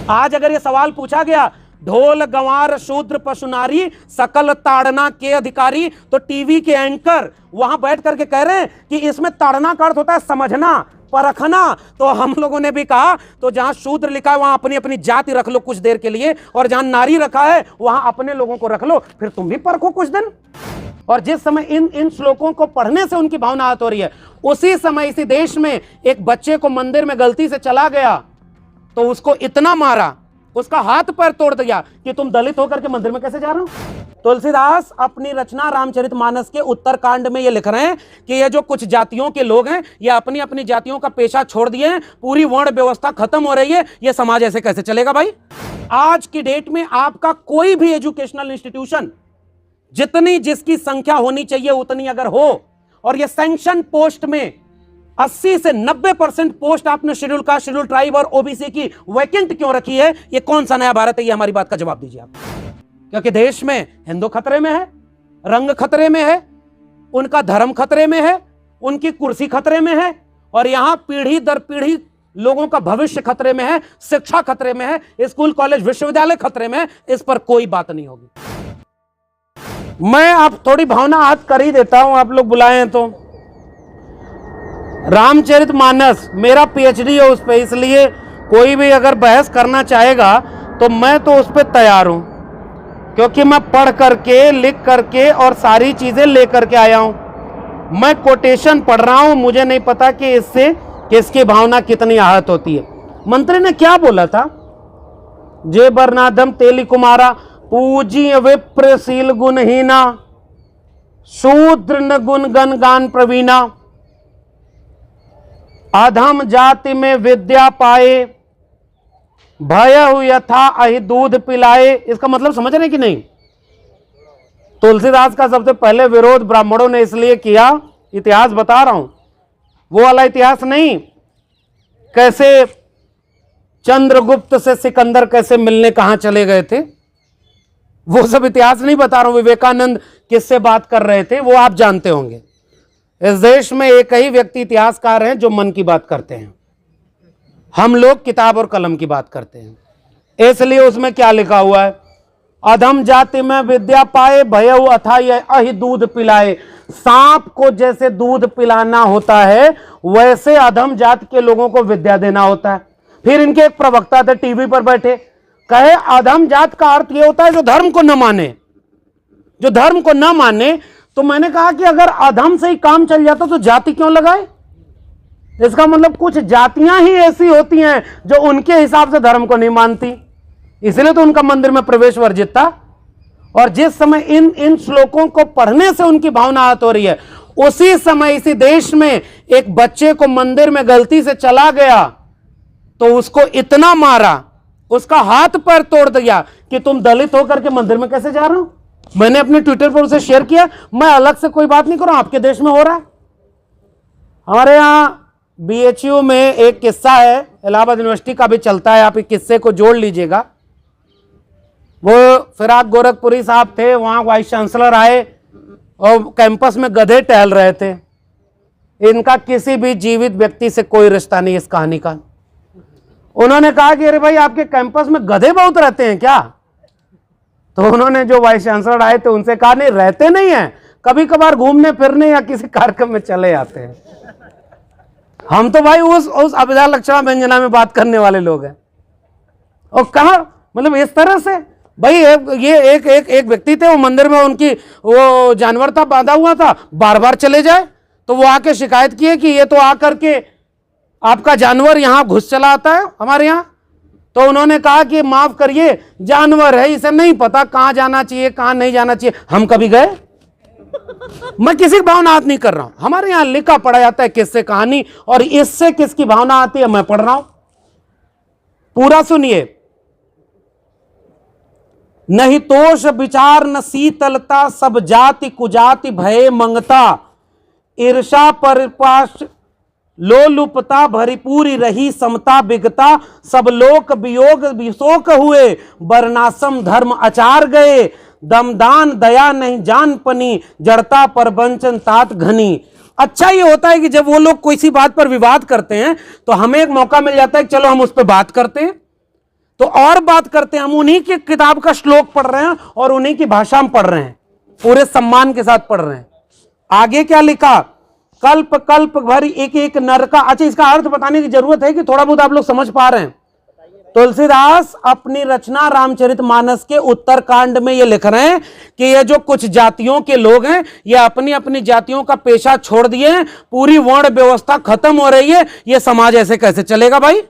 आज अगर ये सवाल पूछा गया, ढोल गंवार शूद्र पशु नारी सकल ताड़ना के अधिकारी, तो टीवी के एंकर वहां बैठ करके कह रहे हैं कि इसमें ताड़ना का अर्थ होता है समझना, परखना। तो हम लोगों ने भी कहा तो जहां शूद्र लिखा है वहां अपनी अपनी जाति रख लो कुछ देर के लिए, और जहां नारी रखा है वहां अपने लोगों को रख लो, फिर तुम भी परखो कुछ दिन। और जिस समय इन श्लोकों को पढ़ने से उनकी भावना आहत हो रही है, उसी समय इसी देश में एक बच्चे को मंदिर में गलती से चला गया तो उसको इतना मारा, उसका हाथ पैर तोड़ दिया कि तुम दलित होकर के मंदिर में कैसे जा रहे हो। तुलसीदास अपनी रचना रामचरितमानस के उत्तरकांड में ये लिख रहे हैं कि ये जो कुछ जातियों के लोग हैं ये अपनी अपनी जातियों का पेशा छोड़ दिए हैं, पूरी वर्ण व्यवस्था खत्म हो रही है, ये समाज ऐसे कैसे चलेगा भाई। आज की डेट में आपका कोई भी एजुकेशनल इंस्टीट्यूशन जितनी जिसकी संख्या होनी चाहिए उतनी अगर हो, और ये सैंक्शन पोस्ट में 80 से 90% पोस्ट आपने शेड्यूल कास्ट, शेड्यूल ट्राइब और ओबीसी की वैकेंट क्यों रखी है, ये कौन सा नया भारत है, ये हमारी बात का जवाब दीजिए आप। क्योंकि देश में हिंदू खतरे में है, रंग खतरे में है, उनका धर्म खतरे में है, उनकी कुर्सी खतरे में है, और यहां पीढ़ी दर पीढ़ी लोगों का भविष्य खतरे में है, शिक्षा खतरे में है, स्कूल कॉलेज विश्वविद्यालय खतरे में है। इस पर कोई बात नहीं होगी। मैं आप थोड़ी भावना आहत कर ही देता हूं, आप लोग बुलाए हैं तो। रामचरितमानस मेरा पीएचडी है उस पर, इसलिए कोई भी अगर बहस करना चाहेगा तो मैं तो उस पर तैयार हूं, क्योंकि मैं पढ़ करके लिख करके और सारी चीजें लेकर के आया हूं। मैं कोटेशन पढ़ रहा हूं, मुझे नहीं पता कि इससे किसकी भावना कितनी आहत होती है। मंत्री ने क्या बोला था, जे बरनादम तेली कुमारा पूजी विप्रशील गुणहीना शूद्र न गुण गण गान प्रवीणा अधम जाति में विद्या पाए भय यथा अहि दूध पिलाए। इसका मतलब समझ रहे कि नहीं। तुलसीदास का सबसे पहले विरोध ब्राह्मणों ने इसलिए किया, इतिहास बता रहा हूं, वो वाला इतिहास नहीं, कैसे चंद्रगुप्त से सिकंदर कैसे मिलने कहां चले गए थे, वो सब इतिहास नहीं बता रहा हूं। विवेकानंद किससे बात कर रहे थे वो आप जानते होंगे। इस देश में एक ही व्यक्ति इतिहासकार हैं जो मन की बात करते हैं, हम लोग किताब और कलम की बात करते हैं। इसलिए उसमें क्या लिखा हुआ है, अधम जाति में विद्या पाए भयउ अथाई अहि दूध पिलाए। सांप को जैसे दूध पिलाना होता है वैसे अधम जाति के लोगों को विद्या देना होता है। फिर इनके एक प्रवक्ता थे टीवी पर बैठे, कहे अधम जात का अर्थ यह होता है जो धर्म को न माने, जो धर्म को न माने। तो मैंने कहा कि अगर अधम से ही काम चल जाता तो जाति क्यों लगाए। इसका मतलब कुछ जातियां ही ऐसी होती हैं जो उनके हिसाब से धर्म को नहीं मानती, इसलिए तो उनका मंदिर में प्रवेश वर्जित था। और जिस समय इन श्लोकों को पढ़ने से उनकी भावना आहत हो रही है, उसी समय इसी देश में एक बच्चे को मंदिर में गलती से चला गया तो उसको इतना मारा, उसका हाथ पैर तोड़ दिया कि तुम दलित होकर के मंदिर में कैसे जा रहे हो। मैंने अपने ट्विटर पर उसे शेयर किया। मैं अलग से कोई बात नहीं कर रहा हूं, आपके देश में हो रहा है। हमारे यहां बीएचयू में एक किस्सा है, इलाहाबाद यूनिवर्सिटी का भी चलता है, आप इस किस्से को जोड़ लीजिएगा। वो फिराक गोरखपुरी साहब थे, वहां वाइस चांसलर आए और कैंपस में गधे टहल रहे थे। इनका किसी भी जीवित व्यक्ति से कोई रिश्ता नहीं इस कहानी का। उन्होंने कहा कि अरे भाई आपके कैंपस में गधे बहुत रहते हैं क्या। तो उन्होंने जो वाइस चांसलर आए थे उनसे कहा नहीं रहते नहीं हैं, कभी कभार घूमने फिरने या किसी कार्यक्रम में चले आते हैं। हम तो भाई उस अभिधा लक्षणा व्यंजना में बात करने वाले लोग हैं। और कहा मतलब इस तरह से भाई ये एक व्यक्ति थे, वो मंदिर में उनकी वो जानवर था बांधा हुआ था, बार बार चले जाए तो वो आके शिकायत की है कि ये तो आकर के आपका जानवर यहां घुस चला आता है हमारे यहां। तो उन्होंने कहा कि माफ करिए जानवर है, इसे नहीं पता कहां जाना चाहिए कहां नहीं जाना चाहिए। हम कभी गए? मैं किसी की भावना आहत नहीं कर रहा हूं, हमारे यहां लिखा पढ़ा जाता है किससे कहानी, और इससे किसकी भावना आती है मैं पढ़ रहा हूं। पूरा सुनिए। नहीं तोष विचार न शीतलता सब जाति कुजाति भय मंगता ईर्षा परिपाश लोलुपता भरिपूरी रही समता बिगता सब लोक वियोग विशोक हुए वर्णाश्रम धर्म आचार गए दमदान दया नहीं जान पनी जड़ता पर वंचन तात घनी। अच्छा ये होता है कि जब वो लोग किसी बात पर विवाद करते हैं तो हमें एक मौका मिल जाता है कि चलो हम उस पर बात करते हैं। तो और बात करते हैं, हम उन्हीं की किताब का श्लोक पढ़ रहे हैं और उन्हीं की भाषा में पढ़ रहे हैं, पूरे सम्मान के साथ पढ़ रहे हैं। आगे क्या लिखा, कल्प कल्प भर एक एक नर का। अच्छा, इसका अर्थ बताने की जरूरत है कि थोड़ा बहुत आप लोग समझ पा रहे हैं। तुलसीदास अपनी रचना रामचरितमानस के उत्तरकांड में ये लिख रहे हैं कि ये जो कुछ जातियों के लोग हैं, ये अपनी अपनी जातियों का पेशा छोड़ दिए हैं, पूरी वर्ण व्यवस्था खत्म हो रही है, ये समाज ऐसे कैसे चलेगा भाई।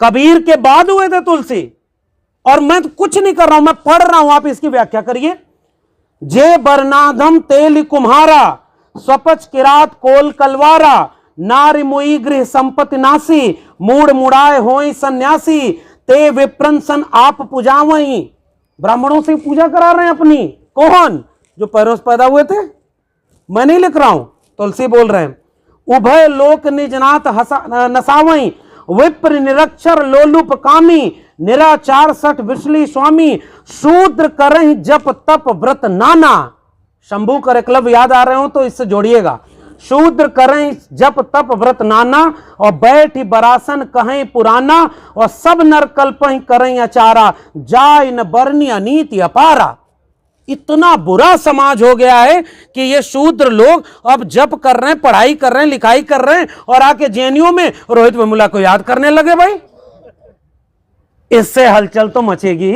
कबीर के बाद हुए थे तुलसी, और मैं तो कुछ नहीं कर रहा हूं, मैं पढ़ रहा हूं, आप इसकी व्याख्या करिए। जे बरनाधम तेल कुम्हारा, स्वपच किरात कोल कलवारा, नारी मुई गृह संपत्ति नासी, मूड मुड़ाए होई सन्यासी, ते विप्रंसन आप पूजावई। ब्राह्मणों से पूजा करा रहे हैं अपनी। कौन? जो पैरों से पैदा हुए थे। मैं नहीं लिख रहा हूं, तुलसी बोल रहे हैं। उभय लोक निजनाथ नसावई, विप्र निरक्षर लोलुप कामी, निराचार सठ विशली स्वामी, शूद्र करहि जप तप व्रत नाना। शंभू कर एकलव्य याद आ रहे हो तो इससे जोड़िएगा। शूद्र करें जप तप व्रत नाना, और बैठी बरासन कहें पुराना, और सब नर कल्पहि करें अचारा, जाय न बरनी अनीति अपारा। इतना बुरा समाज हो गया है कि ये शूद्र लोग अब जप कर रहे हैं, पढ़ाई कर रहे हैं, लिखाई कर रहे हैं, और आके जेएनयू में रोहित वेमुला को याद करने लगे। भाई इससे हलचल तो मचेगी।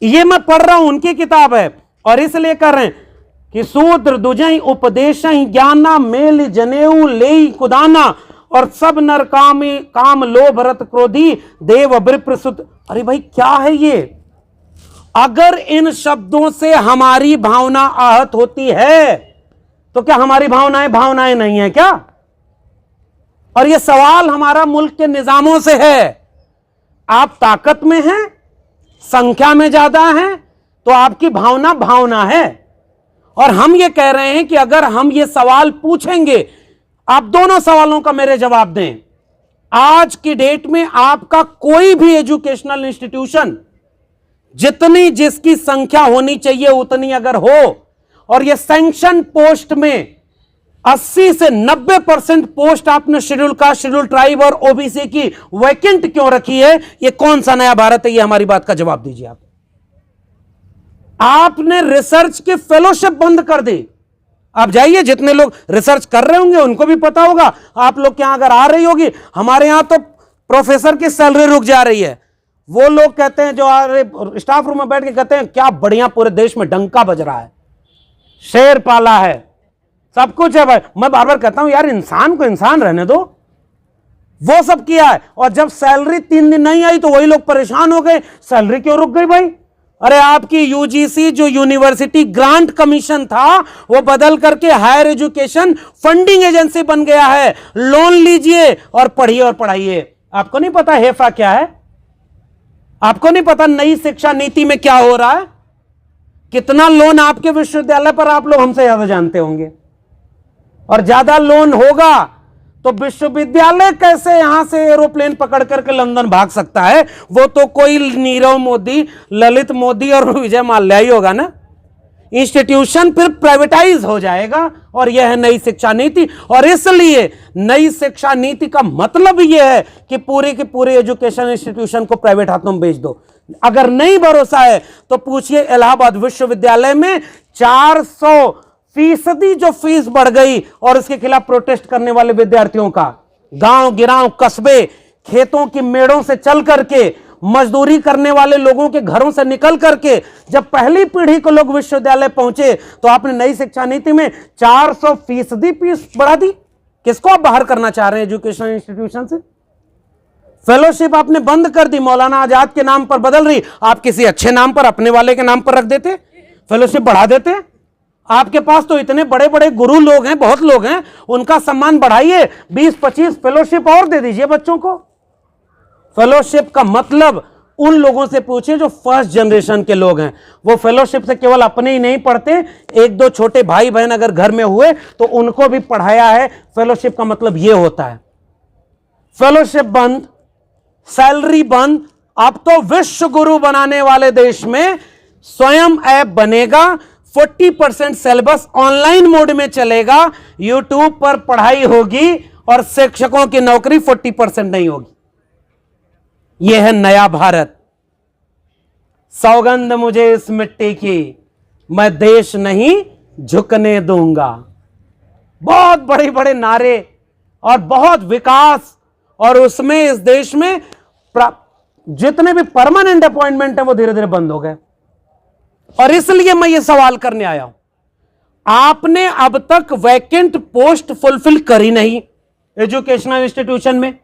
ये मैं पढ़ रहा हूं, उनकी किताब है, और इसलिए कर रहे हैं कि शूद्र दुजई उपदेश ज्ञाना, मेल जनेऊ ले कुदाना, और सब नर काम लोभ रत क्रोधी, देव विप्रसुत। अरे भाई क्या है ये? अगर इन शब्दों से हमारी भावना आहत होती है तो क्या हमारी भावनाएं भावनाएं नहीं है क्या? और ये सवाल हमारा मुल्क के निजामों से है। आप ताकत में हैं, संख्या में ज्यादा हैं, तो आपकी भावना भावना है। और हम ये कह रहे हैं कि अगर हम ये सवाल पूछेंगे, आप दोनों सवालों का मेरे जवाब दें। आज की डेट में आपका कोई भी एजुकेशनल इंस्टीट्यूशन, जितनी जिसकी संख्या होनी चाहिए उतनी अगर हो, और ये सैंक्शन पोस्ट में 80 से 90% पोस्ट आपने शेड्यूल कास्ट, शेड्यूल ट्राइब और ओबीसी की वैकेंट क्यों रखी है? ये कौन सा नया भारत है? ये हमारी बात का जवाब दीजिए आप। आपने रिसर्च की फेलोशिप बंद कर दी। आप जाइए, जितने लोग रिसर्च कर रहे होंगे उनको भी पता होगा। आप लोग के यहां अगर आ रही होगी, हमारे यहां तो प्रोफेसर की सैलरी रुक जा रही है। वो लोग कहते हैं, जो स्टाफ रूम में बैठ के कहते हैं, क्या बढ़िया पूरे देश में डंका बज रहा है, शेर पाला है, सब कुछ है। भाई मैं बार बार कहता हूं यार, इंसान को इंसान रहने दो। वो सब किया है, और जब सैलरी 3 दिन नहीं आई तो वही लोग परेशान हो गए, सैलरी क्यों रुक गई भाई? अरे आपकी यूजीसी जो यूनिवर्सिटी ग्रांट कमीशन था, वो बदल करके हायर एजुकेशन फंडिंग एजेंसी बन गया है। लोन लीजिए और पढ़िए और पढ़ाइए। आपको नहीं पता हेफा क्या है? आपको नहीं पता नई शिक्षा नीति में क्या हो रहा है? कितना लोन आपके विश्वविद्यालय पर आप लोग हमसे ज्यादा जानते होंगे। और ज्यादा लोन होगा तो विश्वविद्यालय कैसे यहां से एरोप्लेन पकड़ करके लंदन भाग सकता है? वो तो कोई नीरव मोदी, ललित मोदी और विजय माल्या ही होगा ना। इंस्टीट्यूशन फिर प्राइवेटाइज हो जाएगा, और यह है नई शिक्षा नीति। और इसलिए नई शिक्षा नीति का मतलब यह है कि पूरे के पूरे एजुकेशन इंस्टीट्यूशन को प्राइवेट हाथों में बेच दो। अगर नहीं भरोसा है तो पूछिए, इलाहाबाद विश्वविद्यालय में 400% जो फीस बढ़ गई, और इसके खिलाफ प्रोटेस्ट करने वाले विद्यार्थियों का, गांव गिराव कस्बे खेतों की मेड़ों से चल करके, मजदूरी करने वाले लोगों के घरों से निकल करके जब पहली पीढ़ी को लोग विश्वविद्यालय पहुंचे, तो आपने नई शिक्षा नीति में 400% फीस बढ़ा दी। किसको आप बाहर करना चाह रहे हैं एजुकेशन इंस्टीट्यूशन से? फेलोशिप आपने बंद कर दी, मौलाना आजाद के नाम पर बदल रही। आप किसी अच्छे नाम पर, अपने वाले के नाम पर रख देते, फेलोशिप बढ़ा देते। आपके पास तो इतने बड़े बड़े गुरु लोग हैं, बहुत लोग हैं, उनका सम्मान बढ़ाइए, 20-25 फेलोशिप और दे दीजिए बच्चों को। फेलोशिप का मतलब उन लोगों से पूछिए जो फर्स्ट जनरेशन के लोग हैं। वो फेलोशिप से केवल अपने ही नहीं पढ़ते, 1-2 छोटे भाई बहन अगर घर में हुए तो उनको भी पढ़ाया है। फेलोशिप का मतलब यह होता है। फेलोशिप बंद, सैलरी बंद। अब तो विश्व गुरु बनाने वाले देश में स्वयं ऐप बनेगा, 40% सिलेबस ऑनलाइन मोड में चलेगा, यूट्यूब पर पढ़ाई होगी, और शिक्षकों की नौकरी 40% नहीं होगी। यह है नया भारत। सौगंध मुझे इस मिट्टी की, मैं देश नहीं झुकने दूंगा। बहुत बड़े बड़े नारे और बहुत विकास, और उसमें इस देश में जितने भी परमानेंट अपॉइंटमेंट है वो धीरे धीरे बंद हो गए। और इसलिए मैं ये सवाल करने आया हूं, आपने अब तक वैकेंट पोस्ट फुलफिल करी नहीं एजुकेशनल इंस्टीट्यूशन में।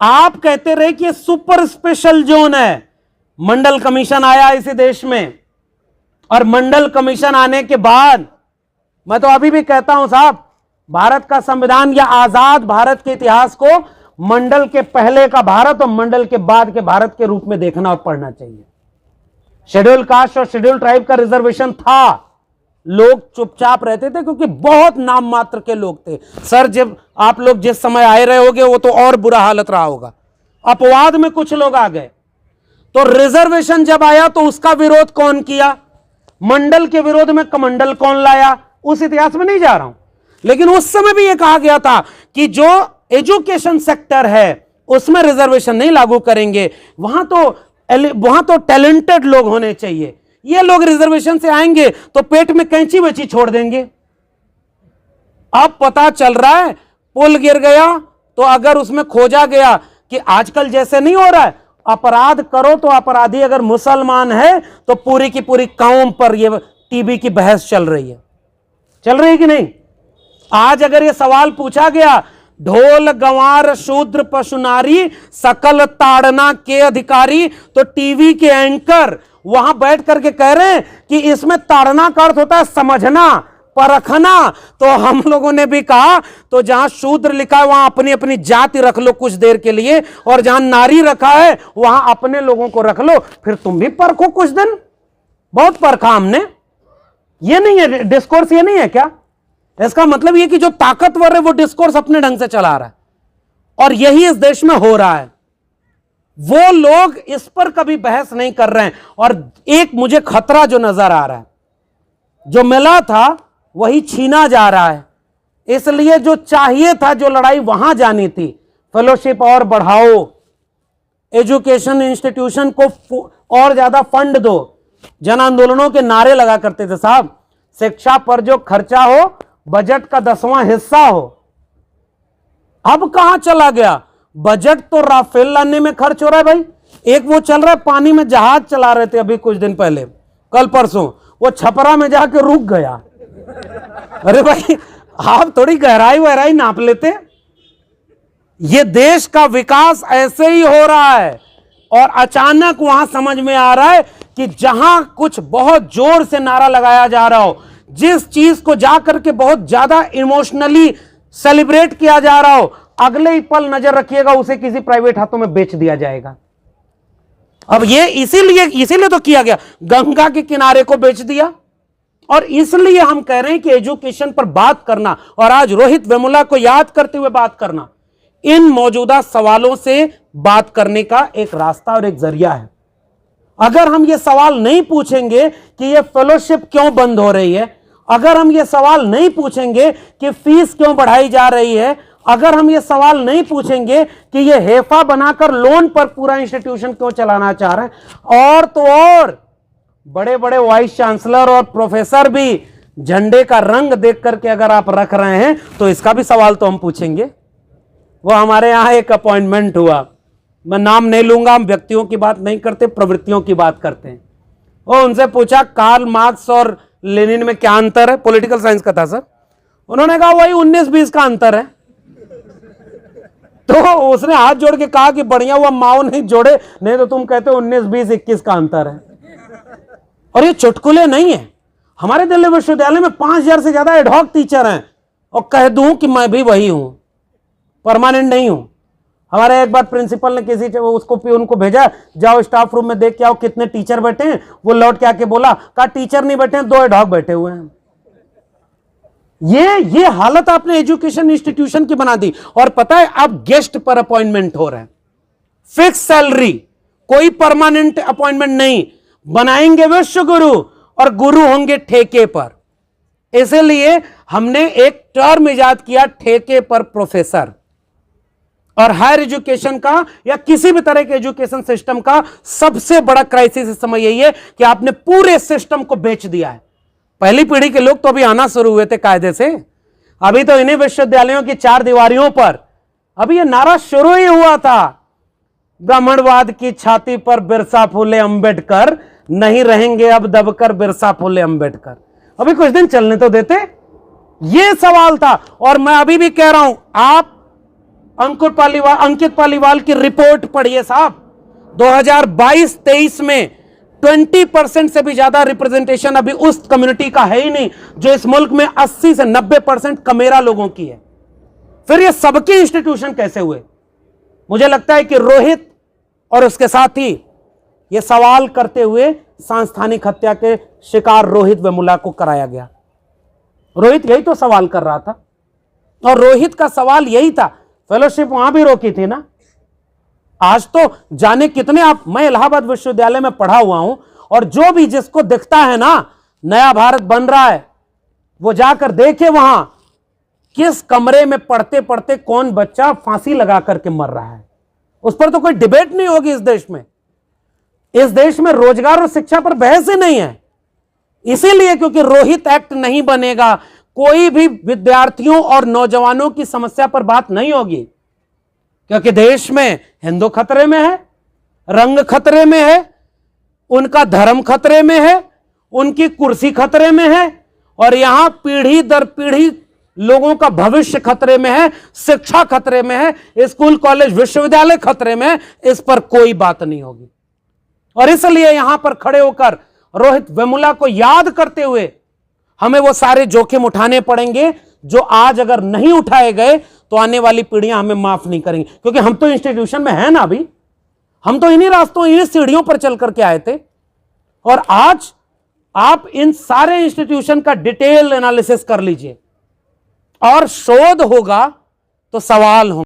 आप कहते रहे कि ये सुपर स्पेशल जोन है। मंडल कमीशन आया इसी देश में, और मंडल कमीशन आने के बाद, मैं तो अभी भी कहता हूं साहब, भारत का संविधान या आजाद भारत के इतिहास को मंडल के पहले का भारत और मंडल के बाद के भारत के रूप में देखना और पढ़ना चाहिए। शेड्यूल कास्ट और शेड्यूल ट्राइब का रिजर्वेशन था, लोग चुपचाप रहते थे क्योंकि बहुत नाम मात्र के लोग थे। सर, जब आप लोग जिस समय आए रहे होगे वो तो और बुरा हालत रहा होगा, अपवाद में कुछ लोग आ गए। तो रिजर्वेशन जब आया तो उसका विरोध कौन किया? मंडल के विरोध में कमंडल कौन लाया? उस इतिहास में नहीं जा रहा हूं, लेकिन उस समय भी यह कहा गया था कि जो एजुकेशन सेक्टर है उसमें रिजर्वेशन नहीं लागू करेंगे, वहां तो टैलेंटेड लोग होने चाहिए। ये लोग रिजर्वेशन से आएंगे तो पेट में कैंची बची छोड़ देंगे। अब पता चल रहा है पुल गिर गया तो अगर उसमें खोजा गया कि आजकल जैसे नहीं हो रहा है, अपराध करो तो अपराधी अगर मुसलमान है तो पूरी की पूरी कौम पर यह टीवी की बहस चल रही है कि नहीं? आज अगर यह सवाल पूछा गया, ढोल गंवार शूद्र पशु नारी सकल ताड़ना के अधिकारी, तो टीवी के एंकर वहां बैठ करके कह रहे हैं कि इसमें ताड़ना का अर्थ होता है समझना, परखना। तो हम लोगों ने भी कहा तो जहां शूद्र लिखा है वहां अपनी अपनी जाति रख लो कुछ देर के लिए, और जहां नारी रखा है वहां अपने लोगों को रख लो, फिर तुम भी परखो कुछ दिन। बहुत परखा हमने। ये नहीं है डिस्कोर्स, ये नहीं है क्या? इसका मतलब ये कि जो ताकतवर है वो डिस्कोर्स अपने ढंग से चला रहा है, और यही इस देश में हो रहा है। वो लोग इस पर कभी बहस नहीं कर रहे हैं। और एक मुझे खतरा जो नजर आ रहा है, जो मिला था वही छीना जा रहा है। इसलिए जो चाहिए था, जो लड़ाई वहां जानी थी, फेलोशिप और बढ़ाओ, एजुकेशन इंस्टीट्यूशन को और ज्यादा फंड दो। जन आंदोलनों के नारे लगा करते थे साहब, शिक्षा पर जो खर्चा हो बजट का 10वां हिस्सा हो। अब कहां चला गया? बजट तो राफेल लाने में खर्च हो रहा है भाई। एक वो चल रहा है, पानी में जहाज चला रहे थे अभी कुछ दिन पहले, कल परसों, वो छपरा में जाके रुक गया। अरे भाई, आप थोड़ी गहराई नाप लेते। ये देश का विकास ऐसे ही हो रहा है, और अचानक वहां समझ में आ रहा है कि जहां कुछ बहुत जोर से नारा लगाया जा रहा हो, जिस चीज को जाकर के बहुत ज्यादा इमोशनली सेलिब्रेट किया जा रहा हो, अगले ही पल नजर रखिएगा उसे किसी प्राइवेट हाथों में बेच दिया जाएगा। अब ये इसीलिए तो किया गया, गंगा के किनारे को बेच दिया। और इसलिए हम कह रहे हैं कि एजुकेशन पर बात करना, और आज रोहित वेमुला को याद करते हुए बात करना, इन मौजूदा सवालों से बात करने का एक रास्ता और एक जरिया है। अगर हम ये सवाल नहीं पूछेंगे कि ये फेलोशिप क्यों बंद हो रही है, अगर हम ये सवाल नहीं पूछेंगे कि फीस क्यों बढ़ाई जा रही है, अगर हम ये सवाल नहीं पूछेंगे कि ये हेफा बनाकर लोन पर पूरा इंस्टीट्यूशन क्यों चलाना चाह रहे हैं, और तो और बड़े बड़े वाइस चांसलर और प्रोफेसर भी झंडे का रंग देख करके अगर आप रख रहे हैं, तो इसका भी सवाल तो हम पूछेंगे। वो हमारे यहां एक अपॉइंटमेंट हुआ, मैं नाम नहीं लूंगा, हम व्यक्तियों की बात नहीं करते, प्रवृत्तियों की बात करते हैं। वो उनसे पूछा कार्ल मार्क्स और लेनिन में क्या अंतर है, पॉलिटिकल साइंस का था सर। उन्होंने कहा वही 19-20 का अंतर है। तो उसने हाथ जोड़ के कहा कि बढ़िया हुआ माओ नहीं जोड़े, नहीं तो तुम कहते 19-20-21 का अंतर है। और ये चुटकुले नहीं है। हमारे दिल्ली विश्वविद्यालय में 5000 से ज्यादा एडहॉक टीचर हैं, और कह दूं कि मैं भी वही हूं, परमानेंट नहीं हूं। हमारे एक बार प्रिंसिपल ने किसी उनको भेजा, जाओ स्टाफ रूम में देख के आओ कितने टीचर बैठे हैं। वो लौट के आके बोला, कहा टीचर नहीं बैठे हैं, 2 एडहॉक बैठे हुए हैं। ये हालत आपने एजुकेशन इंस्टीट्यूशन की बना दी। और पता है अब गेस्ट पर अपॉइंटमेंट हो रहे हैं, फिक्स सैलरी, कोई परमानेंट अपॉइंटमेंट नहीं। बनाएंगे विश्व गुरु और गुरु होंगे ठेके पर। इसलिए हमने एक टर्म इजाद किया, ठेके पर प्रोफेसर। और हायर एजुकेशन का या किसी भी तरह के एजुकेशन सिस्टम का सबसे बड़ा क्राइसिस इस समय यही है कि आपने पूरे सिस्टम को बेच दिया है। पहली पीढ़ी के लोग तो अभी आना शुरू हुए थे कायदे से, अभी तो इन्हीं विश्वविद्यालयों की चार दीवारियों पर अभी यह नारा शुरू ही हुआ था, ब्राह्मणवाद की छाती पर बिरसा फुले अंबेडकर, नहीं रहेंगे अब दबकर बिरसा फुले अंबेडकर। अभी कुछ दिन चलने तो देते, यह सवाल था। और मैं अभी भी कह रहा हूं, आप अंकित पालीवाल की रिपोर्ट पढ़िए साहब। 2022-23 में 20% से भी ज्यादा रिप्रेजेंटेशन अभी उस कम्युनिटी का है ही नहीं जो इस मुल्क में 80 से 90% कमेरा लोगों की है। फिर ये सबके इंस्टीट्यूशन कैसे हुए? मुझे लगता है कि रोहित और उसके साथी ये सवाल करते हुए सांस्थानिक हत्या के शिकार रोहित वेमुला को कराया गया। रोहित यही तो सवाल कर रहा था और रोहित का सवाल यही था। फेलोशिप वहां भी रोकी थी ना। आज तो जाने कितने आप, मैं इलाहाबाद विश्वविद्यालय में पढ़ा हुआ हूं और जो भी जिसको दिखता है ना नया भारत बन रहा है, वो जाकर देखे वहां किस कमरे में पढ़ते पढ़ते कौन बच्चा फांसी लगा करके मर रहा है। उस पर तो कोई डिबेट नहीं होगी इस देश में। इस देश में रोजगार और शिक्षा पर बहस ही नहीं है, इसीलिए क्योंकि रोहित एक्ट नहीं बनेगा, कोई भी विद्यार्थियों और नौजवानों की समस्या पर बात नहीं होगी। क्योंकि देश में हिंदू खतरे में है, रंग खतरे में है, उनका धर्म खतरे में है, उनकी कुर्सी खतरे में है और यहां पीढ़ी दर पीढ़ी लोगों का भविष्य खतरे में है, शिक्षा खतरे में है, स्कूल कॉलेज विश्वविद्यालय खतरे में है। इस पर कोई बात नहीं होगी और इसलिए यहां पर खड़े होकर रोहित वेमुला को याद करते हुए हमें वो सारे जोखिम उठाने पड़ेंगे जो आज अगर नहीं उठाए गए तो आने वाली पीढ़ियां हमें माफ नहीं करेंगी। क्योंकि हम तो इंस्टीट्यूशन में हैं ना, अभी हम तो इन्हीं रास्तों, इन्हीं सीढ़ियों पर चल करके आए थे। और आज आप इन सारे इंस्टीट्यूशन का डिटेल एनालिसिस कर लीजिए और शोध होगा तो सवाल होंगे।